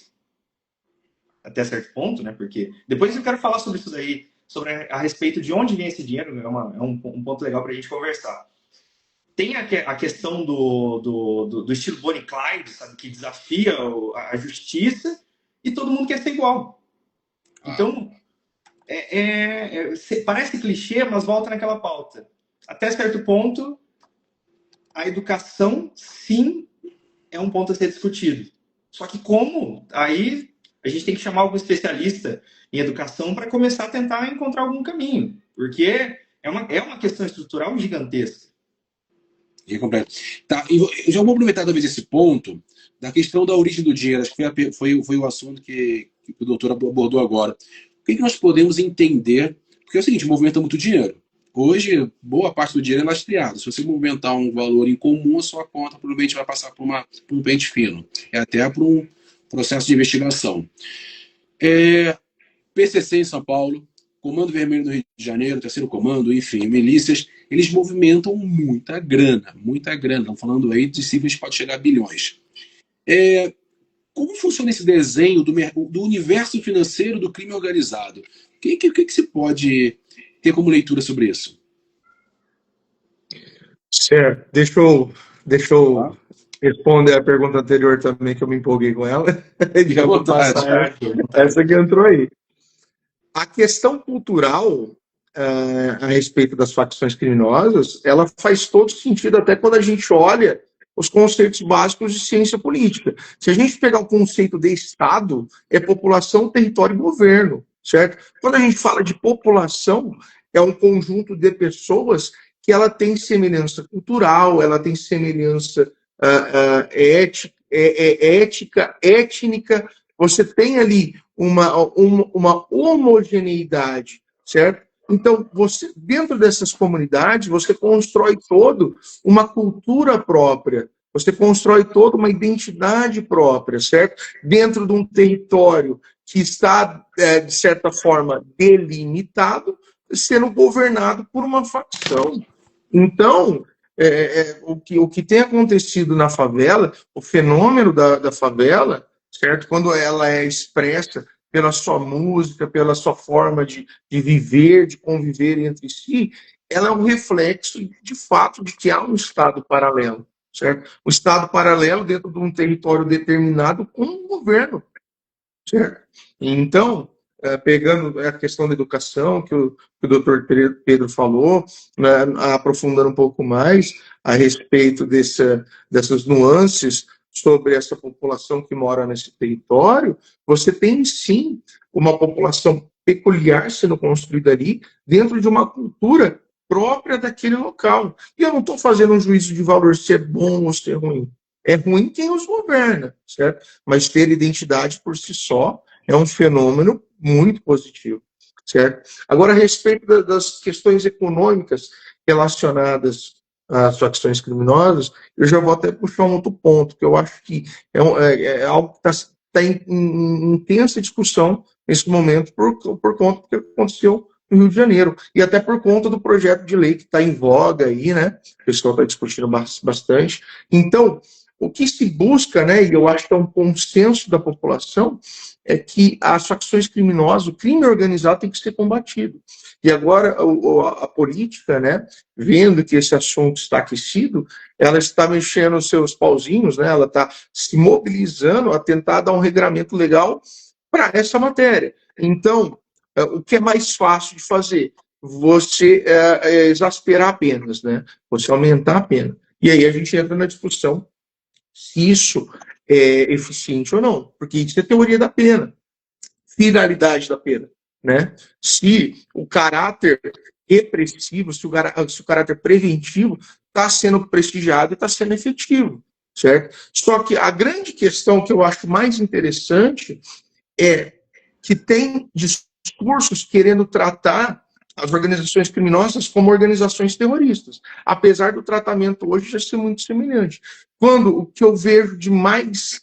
até certo ponto, né? Porque depois eu quero falar sobre isso daí, sobre a respeito de onde vem esse dinheiro, é um ponto legal para a gente conversar. Tem a questão do estilo Bonnie e Clyde, sabe, que desafia a justiça e todo mundo quer ser igual. Então, parece clichê, mas volta naquela pauta. Até certo ponto, a educação, sim, é um ponto a ser discutido. Só que como? Aí a gente tem que chamar algum especialista em educação para começar a tentar encontrar algum caminho. Porque é uma questão estrutural gigantesca. Tá, eu já vou aproveitar talvez esse ponto da questão da origem do dinheiro. Acho que foi o assunto que o doutor abordou agora. O que nós podemos entender? Porque é o seguinte, movimenta muito dinheiro. Hoje, boa parte do dinheiro é lastreado. Se você movimentar um valor incomum, a sua conta provavelmente vai passar por um pente fino. Até por um processo de investigação. PCC em São Paulo, Comando Vermelho no Rio de Janeiro, Terceiro Comando, enfim, milícias, eles movimentam muita grana, muita grana. Estão falando aí de cifras que pode chegar a bilhões. Como funciona esse desenho do universo financeiro do crime organizado? O que se pode ter como leitura sobre isso? Certo. Deixa eu responder a pergunta anterior também, que eu me empolguei com ela. Já vou passar essa que entrou aí. A questão cultural a respeito das facções criminosas, ela faz todo sentido até quando a gente olha os conceitos básicos de ciência política. Se a gente pegar o conceito de Estado, é população, território e governo, certo? Quando a gente fala de população, é um conjunto de pessoas que ela tem semelhança cultural, ela tem semelhança ética, étnica, você tem ali uma homogeneidade, certo? Então, dentro dessas comunidades, você constrói todo uma cultura própria, você constrói toda uma identidade própria, certo? Dentro de um território que está, de certa forma, delimitado, sendo governado por uma facção. Então, o que tem acontecido na favela, o fenômeno da favela, certo? Quando ela é expressa pela sua música, pela sua forma de viver, de conviver entre si, ela é um reflexo, de fato, de que há um Estado paralelo, certo? Um Estado paralelo dentro de um território determinado com um governo, certo? Então, pegando a questão da educação, que o doutor Pedro falou, né, aprofundando um pouco mais a respeito dessas nuances sobre essa população que mora nesse território, você tem, sim, uma população peculiar sendo construída ali dentro de uma cultura própria daquele local. E eu não estou fazendo um juízo de valor se é bom ou se é ruim. É ruim quem os governa, certo? Mas ter identidade por si só é um fenômeno muito positivo, certo? Agora, a respeito das questões econômicas relacionadas às facções criminosas, eu já vou até puxar um outro ponto, que eu acho que é algo que está em intensa discussão nesse momento por conta do que aconteceu no Rio de Janeiro, e até por conta do projeto de lei que está em voga aí, né? O pessoal está discutindo bastante. Então, o que se busca, né, e eu acho que é um consenso da população, é que as facções criminosas, o crime organizado tem que ser combatido. E agora a política, né, vendo que esse assunto está aquecido, ela está mexendo os seus pauzinhos, né, ela está se mobilizando a tentar dar um regramento legal para essa matéria. Então, o que é mais fácil de fazer? Você exasperar penas, né? Você aumentar a pena. E aí a gente entra na discussão se isso é eficiente ou não, porque isso é teoria da pena, finalidade da pena, né? Se o caráter repressivo, se o caráter preventivo está sendo prestigiado e está sendo efetivo, certo? Só que a grande questão que eu acho mais interessante é que tem discursos querendo tratar as organizações criminosas como organizações terroristas, apesar do tratamento hoje já ser muito semelhante. Quando o que eu vejo de mais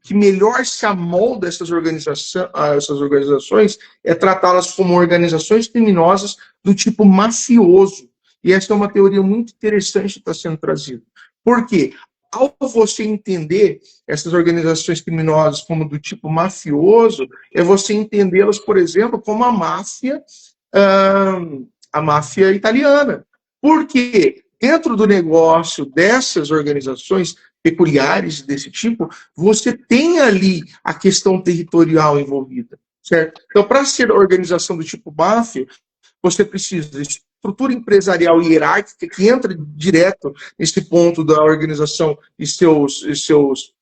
que melhor se amolda essas organizações é tratá-las como organizações criminosas do tipo mafioso. E essa é uma teoria muito interessante que está sendo trazida. Por quê? Ao você entender essas organizações criminosas como do tipo mafioso, é você entendê-las, por exemplo, como a máfia italiana. Por quê? Dentro do negócio dessas organizações peculiares desse tipo, você tem ali a questão territorial envolvida, certo? Então, para ser organização do tipo máfia, você precisa de estrutura empresarial e hierárquica que entra direto nesse ponto da organização e seus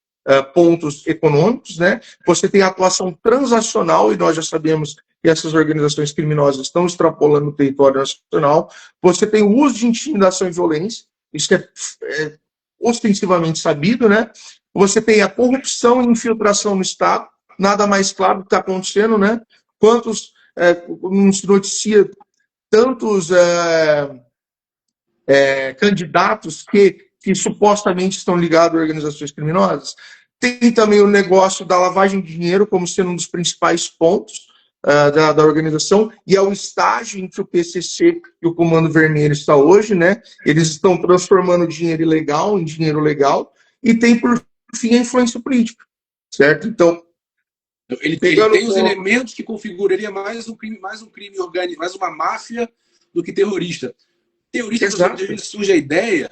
pontos econômicos, né? Você tem a atuação transacional, e nós já sabemos que essas organizações criminosas estão extrapolando o território nacional. Você tem o uso de intimidação e violência, isso é ostensivamente sabido, né? Você tem a corrupção e infiltração no Estado, nada mais claro do que está acontecendo, né? Quantos, não se noticia tantos candidatos que supostamente estão ligados a organizações criminosas. Tem também o negócio da lavagem de dinheiro como sendo um dos principais pontos da organização, e é o estágio em que o PCC e o Comando Vermelho está hoje, né? Eles estão transformando dinheiro ilegal em dinheiro legal, e tem, por fim, a influência política, certo? Então, ele tem os elementos que configuraria mais um crime organizado, mais uma máfia do que terrorista. Terrorista, às vezes surge a ideia,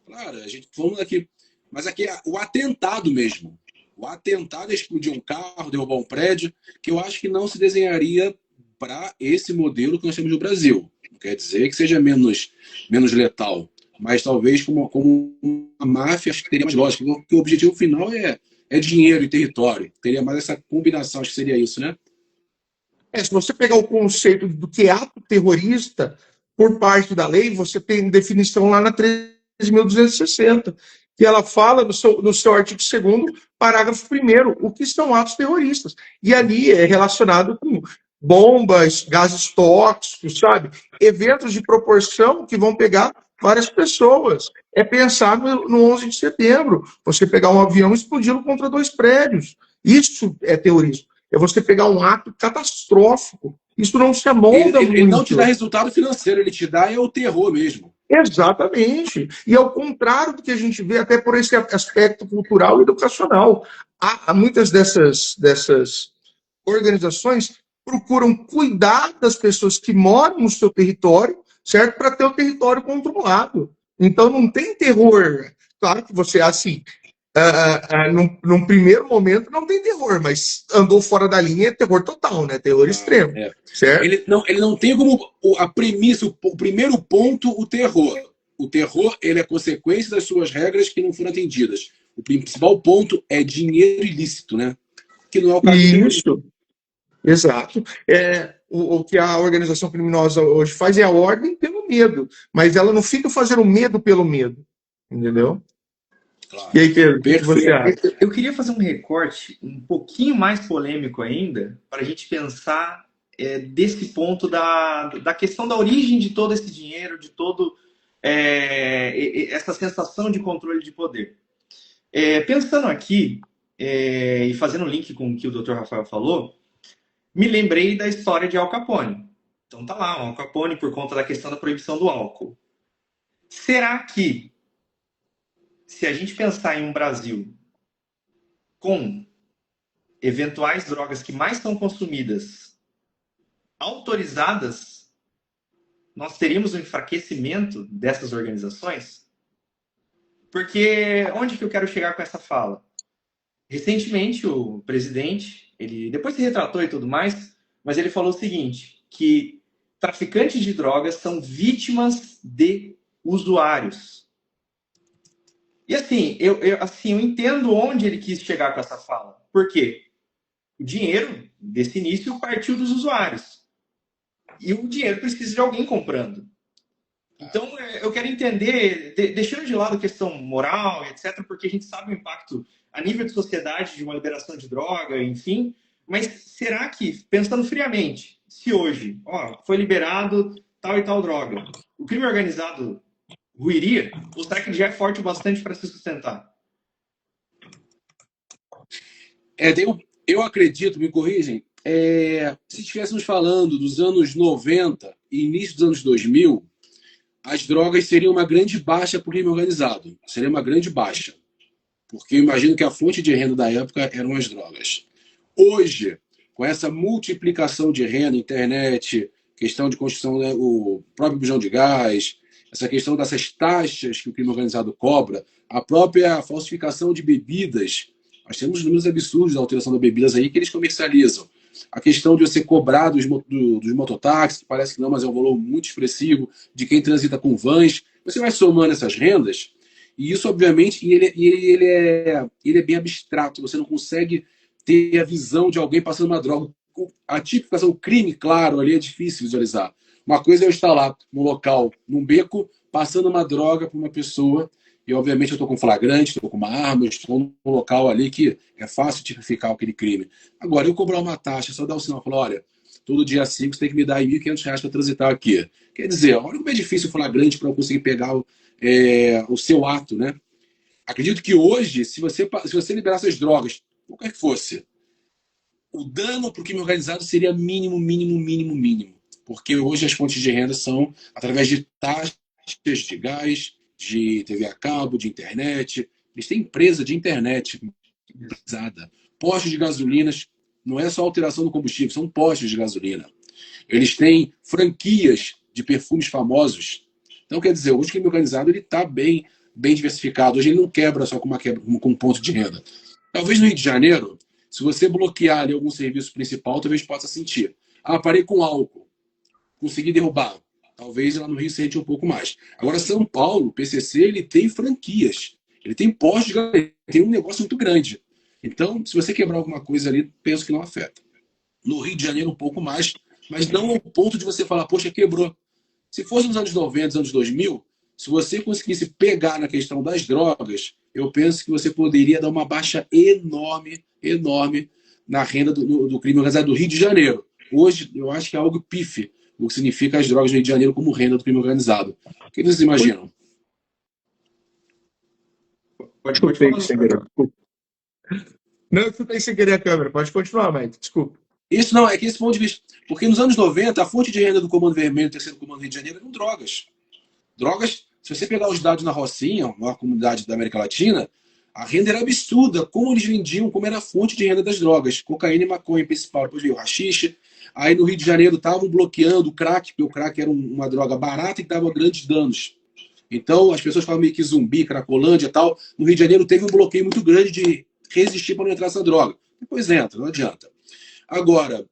claro, a gente vamos aqui, mas aqui é o atentado mesmo. O atentado é explodir um carro, derrubar um prédio, que eu acho que não se desenharia para esse modelo que nós temos no Brasil. Não quer dizer que seja menos letal, mas talvez como uma máfia, acho que teria mais lógica, porque o objetivo final é dinheiro e território. Teria mais essa combinação, acho que seria isso, né? Se você pegar o conceito do que é ato terrorista, por parte da lei, você tem definição lá na 13.260, que ela fala no seu artigo 2º, parágrafo 1º, o que são atos terroristas. E ali é relacionado com bombas, gases tóxicos, sabe? Eventos de proporção que vão pegar várias pessoas. É pensar no 11 de setembro, você pegar um avião e explodir contra 2 prédios. Isso é terrorismo. É você pegar um ato catastrófico. Isso não se amolda muito. Ele não te dá resultado financeiro, ele te dá o terror mesmo. Exatamente. E ao contrário do que a gente vê, até por esse aspecto cultural e educacional. Muitas dessas organizações procuram cuidar das pessoas que moram no seu território, certo? Para ter o território controlado. Então não tem terror. Claro que você, assim, num primeiro momento não tem terror, mas andou fora da linha é terror total, né? Terror extremo. Certo? Ele não tem como a premissa, o primeiro ponto, o terror. O terror, ele é consequência das suas regras que não foram atendidas. O principal ponto é dinheiro ilícito, né? Que não é o caso. Isso. Exato. O que a organização criminosa hoje faz é a ordem pelo medo, mas ela não fica fazendo medo pelo medo, entendeu? Claro. E aí, Pedro, o que você acha? Eu queria fazer um recorte um pouquinho mais polêmico ainda, para a gente pensar desse ponto da questão da origem de todo esse dinheiro, de todo essa sensação de controle de poder. Pensando aqui, e fazendo um link com o que o Dr. Rafael falou, me lembrei da história de Al Capone. Então tá lá, Al Capone por conta da questão da proibição do álcool. Será que, se a gente pensar em um Brasil com eventuais drogas que mais são consumidas autorizadas, nós teríamos um enfraquecimento dessas organizações? Porque onde que eu quero chegar com essa fala? Recentemente, o presidente, ele depois se retratou e tudo mais, mas ele falou o seguinte, que traficantes de drogas são vítimas de usuários. E assim, eu entendo onde ele quis chegar com essa fala. Por quê? O dinheiro desse início partiu dos usuários. e o dinheiro precisa de alguém comprando. Então, eu quero entender, deixando de lado a questão moral, etc., porque a gente sabe o impacto a nível de sociedade de uma liberação de droga, enfim, mas será que, pensando friamente, se hoje foi liberado tal e tal droga, o crime organizado ruiria? Ou será que ele já é forte o bastante para se sustentar? Eu acredito, me corrigem, se estivéssemos falando dos anos 90 e início dos anos 2000, as drogas seriam uma grande baixa para o crime organizado. Seria uma grande baixa. Porque eu imagino que a fonte de renda da época eram as drogas. Hoje, com essa multiplicação de renda, internet, questão de construção, né, o próprio bujão de gás, essa questão dessas taxas que o crime organizado cobra, a própria falsificação de bebidas, nós temos números absurdos da alteração das bebidas aí que eles comercializam. A questão de você cobrar dos mototáxis, que parece que não, mas é um valor muito expressivo, de quem transita com vans. Você vai somando essas rendas, e isso, obviamente, ele é bem abstrato. Você não consegue ter a visão de alguém passando uma droga. A tipificação, o crime, claro, ali é difícil visualizar. Uma coisa é eu estar lá num local, num beco, passando uma droga para uma pessoa, e obviamente eu estou com flagrante, estou com uma arma, estou num local ali que é fácil tipificar aquele crime. Agora, eu cobrar uma taxa, só dar um sinal e falar, olha, todo dia 5 você tem que me dar aí R$ 1.500 para transitar aqui. Quer dizer, olha como é difícil o flagrante para eu conseguir pegar o seu ato, né? Acredito que hoje, se você liberasse as drogas, qualquer que fosse, o dano para o crime organizado seria mínimo, mínimo, mínimo, mínimo. Porque hoje as fontes de renda são através de taxas de gás, de TV a cabo, de internet. Eles têm empresa de internet pesada. Postos de gasolinas, não é só alteração do combustível, são postos de gasolina. Eles têm franquias de perfumes famosos. Então, quer dizer, hoje o crime organizado está bem, bem diversificado. Hoje ele não quebra só com um ponto de renda. Talvez no Rio de Janeiro, se você bloquear ali algum serviço principal, talvez possa sentir. Ah, parei com álcool, consegui derrubar. Talvez lá no Rio sente um pouco mais. Agora, São Paulo, o PCC, ele tem franquias. Ele tem postos, tem um negócio muito grande. Então, se você quebrar alguma coisa ali, penso que não afeta. No Rio de Janeiro, um pouco mais, mas não ao ponto de você falar, poxa, quebrou. Se fosse nos anos 90, nos anos 2000, se você conseguisse pegar na questão das drogas, eu penso que você poderia dar uma baixa enorme, enorme na renda do crime organizado do Rio de Janeiro. Hoje, eu acho que é algo pífio o que significa as drogas no Rio de Janeiro como renda do crime organizado. O que vocês imaginam? Pode Desculpa, sem querer. Não, eu chutei sem querer a câmera. Pode continuar, Mike. Desculpa. Isso não, é que esse ponto de vista. Porque nos anos 90, a fonte de renda do Comando Vermelho, terceiro Comando do Rio de Janeiro, eram drogas. Drogas, se você pegar os dados na Rocinha, uma comunidade da América Latina, a renda era absurda. Como eles vendiam, como era a fonte de renda das drogas. Cocaína e maconha principal. Depois veio o haxixe. Aí no Rio de Janeiro estavam bloqueando o crack, porque o crack era uma droga barata e dava grandes danos. Então as pessoas falam meio que zumbi, cracolândia e tal. No Rio de Janeiro teve um bloqueio muito grande de resistir para não entrar essa droga. Depois entra, não adianta. Agora,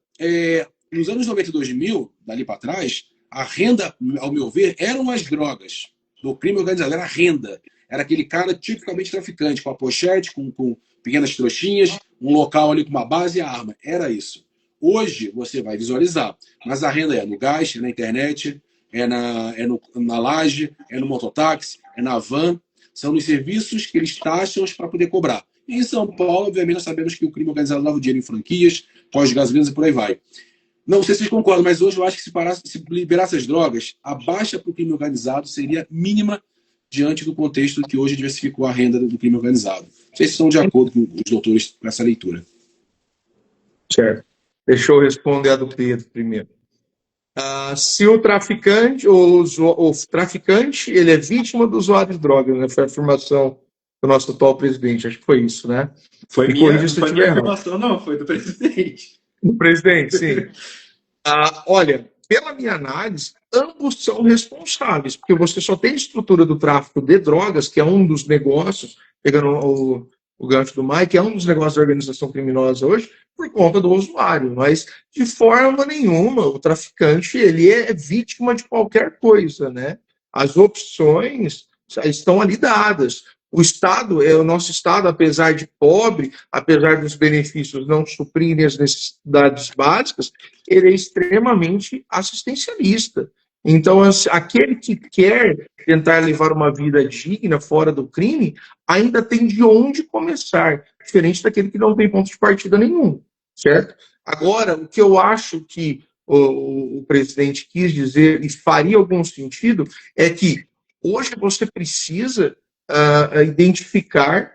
nos anos 90 e 2000, dali para trás, a renda, ao meu ver, eram as drogas. Do crime organizado, era a renda. Era aquele cara tipicamente traficante, com a pochete, com pequenas trouxinhas, um local ali com uma base e a arma. Era isso. Hoje, você vai visualizar, mas a renda é no gás, é na internet, na laje, é no mototáxi, é na van. São nos serviços que eles taxam para poder cobrar. E em São Paulo, obviamente, nós sabemos que o crime organizado lava o dinheiro em franquias, pós-gasolinas e por aí vai. Não sei se vocês concordam, mas hoje eu acho que se liberasse as drogas, a baixa para o crime organizado seria mínima diante do contexto que hoje diversificou a renda do crime organizado. Não sei se estão de acordo com os doutores com essa leitura. Certo. Deixa eu responder a do Pedro primeiro. Se o traficante, o traficante, ele é vítima do usuário de drogas, né? Foi a afirmação do nosso atual presidente, acho que foi isso, né? Foi minha afirmação, não, foi do presidente. Do presidente, sim. Olha, pela minha análise, ambos são responsáveis, porque você só tem estrutura do tráfico de drogas, que é um dos negócios, pegando o gancho do Mike, é um dos negócios da organização criminosa hoje, por conta do usuário, mas de forma nenhuma o traficante ele é vítima de qualquer coisa, né? As opções estão ali dadas. o nosso Estado, apesar de pobre, apesar dos benefícios não suprirem as necessidades básicas, ele é extremamente assistencialista. Então, aquele que quer tentar levar uma vida digna fora do crime, ainda tem de onde começar, diferente daquele que não tem ponto de partida nenhum, certo? Agora, o que eu acho que o presidente quis dizer, e faria algum sentido, é que hoje você precisa identificar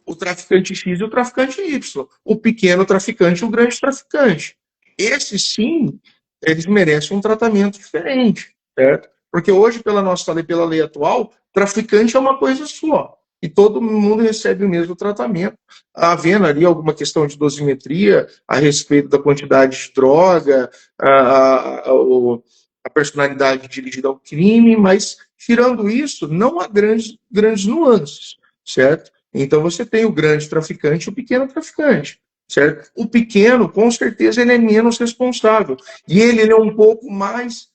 o traficante X e o traficante Y, o pequeno traficante e o grande traficante. Esses, sim, eles merecem um tratamento diferente, certo? Porque hoje, pela nossa lei, pela lei atual, traficante é uma coisa só. E todo mundo recebe o mesmo tratamento, havendo ali alguma questão de dosimetria a respeito da quantidade de droga, a personalidade dirigida ao crime, mas, tirando isso, não há grandes nuances, certo? Então você tem o grande traficante e o pequeno traficante, certo? O pequeno, com certeza, ele é menos responsável. E ele é um pouco mais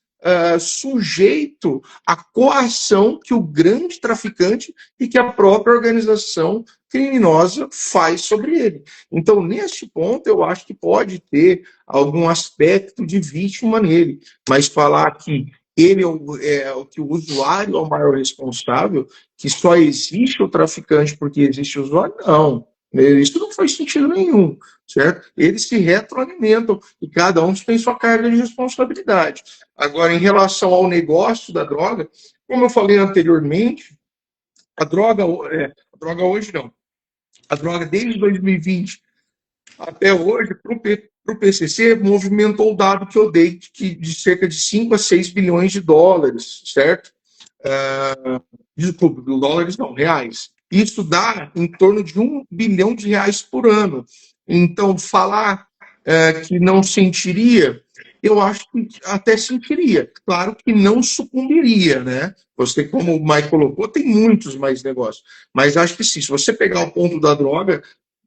sujeito à coação que o grande traficante e que a própria organização criminosa faz sobre ele. Então, neste ponto, eu acho que pode ter algum aspecto de vítima nele, mas falar que ele que o usuário é o maior responsável, que só existe o traficante porque existe o usuário, não. Isso não faz sentido nenhum, certo? Eles se retroalimentam e cada um tem sua carga de responsabilidade. Agora, em relação ao negócio da droga, como eu falei anteriormente, a droga hoje não. A droga desde 2020 até hoje, para o PCC, movimentou o dado que eu dei de cerca de 5 a 6 bilhões de dólares, certo? Desculpa, dólares não, reais. Isso dá em torno de R$ 1 bilhão por ano. Então, falar que não sentiria, eu acho que até sentiria. Claro que não sucumbiria, né? Você, como o Mike colocou, tem muitos mais negócios. Mas acho que sim, se você pegar o ponto da droga,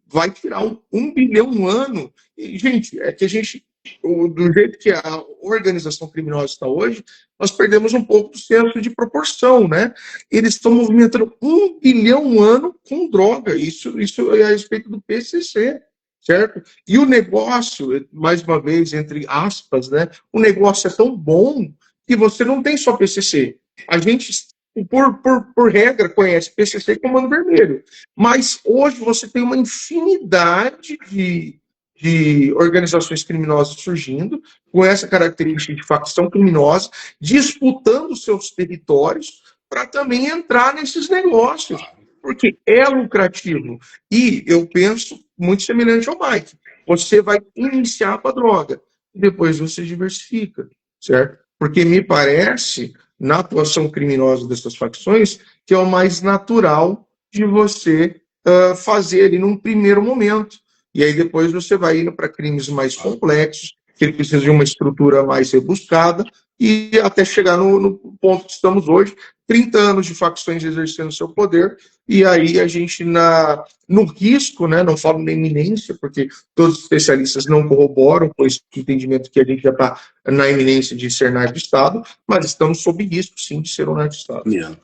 vai tirar R$ 1 bilhão um ano. E, gente, é que a gente, do jeito que a organização criminosa está hoje, nós perdemos um pouco do senso de proporção, né? Eles estão movimentando R$ 1 bilhão um ano com droga. Isso é a respeito do PCC, certo? E o negócio, mais uma vez, entre aspas, né? O negócio é tão bom que você não tem só PCC. A gente, por regra, conhece PCC e Comando Vermelho. Mas hoje você tem uma infinidade de organizações criminosas surgindo, com essa característica de facção criminosa, disputando seus territórios para também entrar nesses negócios, porque é lucrativo. E eu penso muito semelhante ao Mike. Você vai iniciar com a droga, e depois você diversifica, certo? Porque me parece, na atuação criminosa dessas facções, que é o mais natural de você fazer ali num primeiro momento. E aí depois você vai indo para crimes mais complexos, que ele precisa de uma estrutura mais rebuscada, e até chegar no ponto que estamos hoje, 30 anos de facções exercendo seu poder, e aí a gente no risco, né, não falo na iminência, porque todos os especialistas não corroboram com esse entendimento que a gente já está na iminência de ser narco-estado, mas estamos sob risco, sim, de ser um narco-estado. Yeah.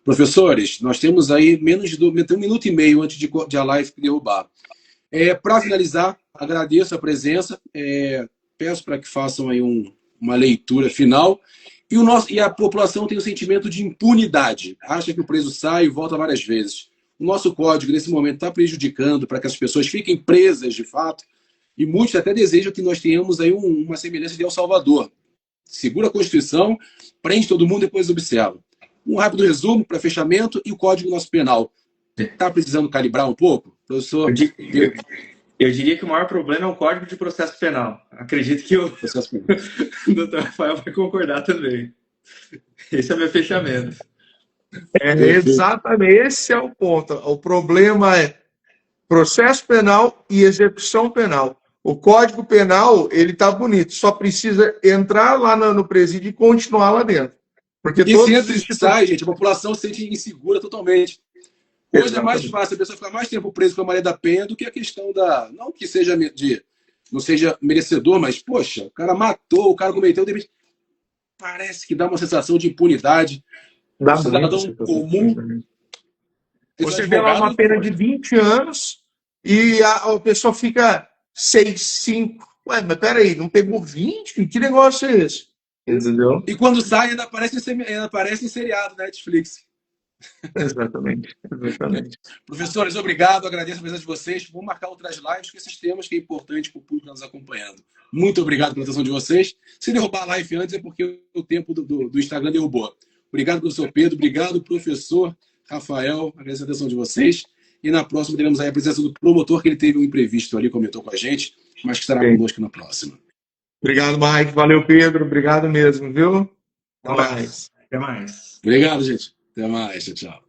Professores, nós temos aí menos de 1 minuto e meio antes de a live derrubar. Para finalizar, agradeço a presença, peço para que façam aí uma leitura final. E a população tem o sentimento de impunidade, acha que o preso sai e volta várias vezes. O nosso código, nesse momento, está prejudicando para que as pessoas fiquem presas de fato, e muitos até desejam que nós tenhamos aí uma semelhança de El Salvador. Segura a Constituição, prende todo mundo e depois observa. Um rápido resumo para fechamento e o Código Nosso Penal. Está precisando calibrar um pouco? Professor? Eu diria que o maior problema é o Código de Processo Penal. Acredito que o doutor Rafael vai concordar também. Esse é o meu fechamento. Exatamente, esse é o ponto. O problema é processo penal e execução penal. O Código Penal, ele está bonito, só precisa entrar lá no presídio e continuar lá dentro. Porque se entra e sai, gente, a população se sente insegura totalmente. Hoje exatamente. É mais fácil a pessoa ficar mais tempo preso com a Maria da Penha do que a questão da... Não que seja não seja merecedor, mas, poxa, o cara matou, o cara cometeu... Parece que dá uma sensação de impunidade. Dá cidadão comum Você vê lá uma pena de 20 anos e a pessoa fica 6, 5. Ué, mas peraí, não pegou 20? Que negócio é esse? Entendeu? E quando sai, ainda aparece em seriado da Netflix. Exatamente. Professores, obrigado, agradeço a presença de vocês. Vamos marcar outras lives com esses temas que é importante para o público nos acompanhando. Muito obrigado pela atenção de vocês. Se derrubar a live antes é porque o tempo do Instagram derrubou. Obrigado, professor Pedro. Obrigado, professor Rafael. Agradeço a atenção de vocês. E na próxima teremos aí a presença do promotor, que ele teve um imprevisto ali, comentou com a gente, mas que estará conosco na próxima. Obrigado, Mike. Valeu, Pedro. Obrigado mesmo, viu? Até mais. Obrigado, gente. Até mais. Tchau, tchau.